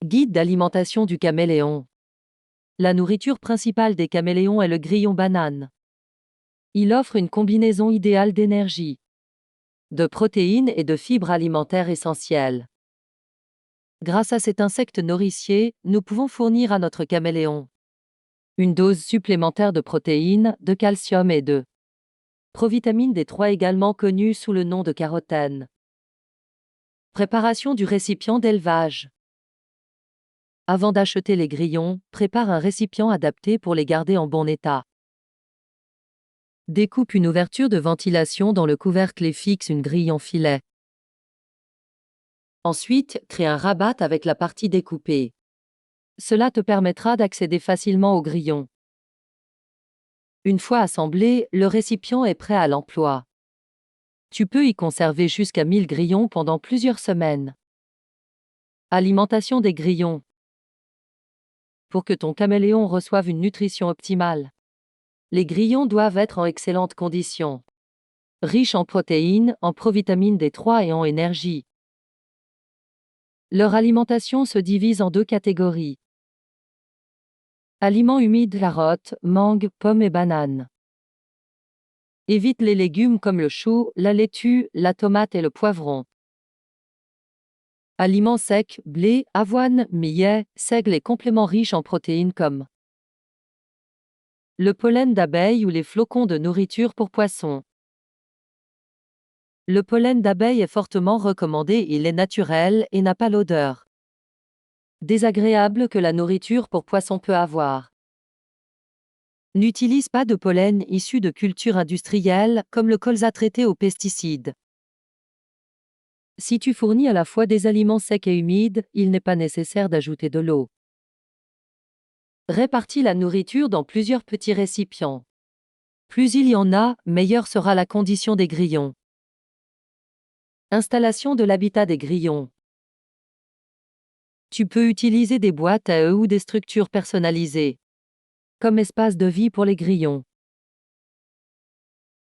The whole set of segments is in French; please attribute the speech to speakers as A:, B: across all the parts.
A: Guide d'alimentation du caméléon. La nourriture principale des caméléons est le grillon banane. Il offre une combinaison idéale d'énergie, de protéines et de fibres alimentaires essentielles. Grâce à cet insecte nourricier, nous pouvons fournir à notre caméléon une dose supplémentaire de protéines, de calcium et de provitamine D3, également connue sous le nom de carotène. Préparation du récipient d'élevage. Avant d'acheter les grillons, prépare un récipient adapté pour les garder en bon état. Découpe une ouverture de ventilation dans le couvercle et fixe une grille en filet. Ensuite, crée un rabat avec la partie découpée. Cela te permettra d'accéder facilement au grillon. Une fois assemblé, le récipient est prêt à l'emploi. Tu peux y conserver jusqu'à 1000 grillons pendant plusieurs semaines. Alimentation des grillons. Pour que ton caméléon reçoive une nutrition optimale, les grillons doivent être en excellentes conditions, riches en protéines, en provitamine D3 et en énergie. Leur alimentation se divise en deux catégories. Aliments humides, carottes, mangue, pommes et bananes. Évite les légumes comme le chou, la laitue, la tomate et le poivron. Aliments secs, blé, avoine, millet, seigle et compléments riches en protéines comme le pollen d'abeille ou les flocons de nourriture pour poissons. Le pollen d'abeille est fortement recommandé, il est naturel et n'a pas l'odeur désagréable que la nourriture pour poissons peut avoir. N'utilise pas de pollen issu de cultures industrielles, comme le colza traité aux pesticides. Si tu fournis à la fois des aliments secs et humides, il n'est pas nécessaire d'ajouter de l'eau. Répartis la nourriture dans plusieurs petits récipients. Plus il y en a, meilleure sera la condition des grillons. Installation de l'habitat des grillons. Tu peux utiliser des boîtes à œufs ou des structures personnalisées comme espace de vie pour les grillons.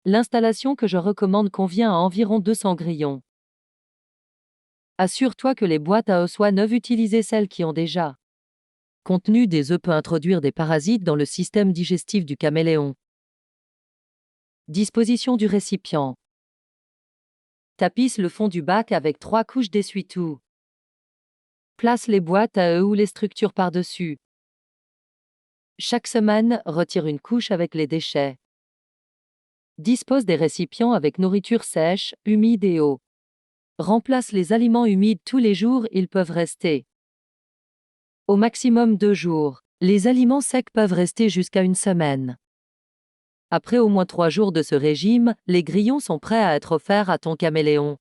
A: L'installation que je recommande convient à environ 200 grillons. Assure-toi que les boîtes à œufs soient neuves, utilisez celles qui ont déjà contenu des œufs peut introduire des parasites dans le système digestif du caméléon. Disposition du récipient. Tapisse le fond du bac avec 3 couches d'essuie-tout. Place les boîtes à œufs ou les structures par-dessus. Chaque semaine, retire une couche avec les déchets. Dispose des récipients avec nourriture sèche, humide et eau. Remplace les aliments humides tous les jours, ils peuvent rester au maximum 2 jours. Les aliments secs peuvent rester jusqu'à une semaine. Après au moins 3 jours de ce régime, les grillons sont prêts à être offerts à ton caméléon.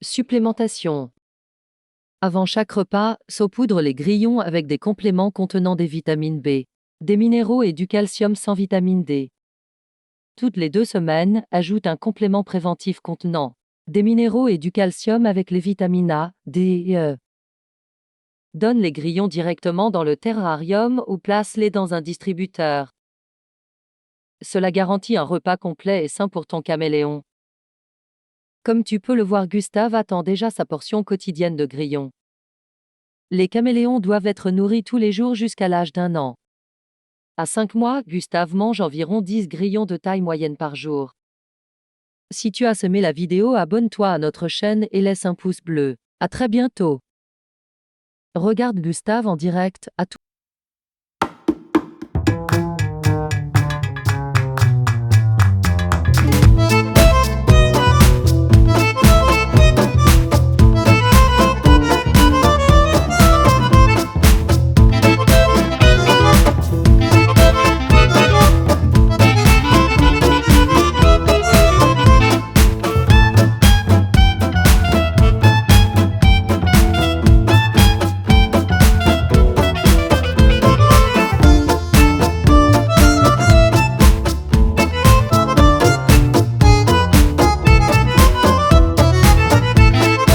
A: Supplémentation. Avant chaque repas, saupoudre les grillons avec des compléments contenant des vitamines B, des minéraux et du calcium sans vitamine D. Toutes les 2 semaines, ajoute un complément préventif contenant des minéraux et du calcium avec les vitamines A, D et E. Donne les grillons directement dans le terrarium ou place-les dans un distributeur. Cela garantit un repas complet et sain pour ton caméléon. Comme tu peux le voir, Gustave attend déjà sa portion quotidienne de grillons. Les caméléons doivent être nourris tous les jours jusqu'à l'âge d'1 an. À 5 mois, Gustave mange environ 10 grillons de taille moyenne par jour. Si tu as aimé la vidéo, abonne-toi à notre chaîne et laisse un pouce bleu. À très bientôt. Regarde Gustave en direct, à tout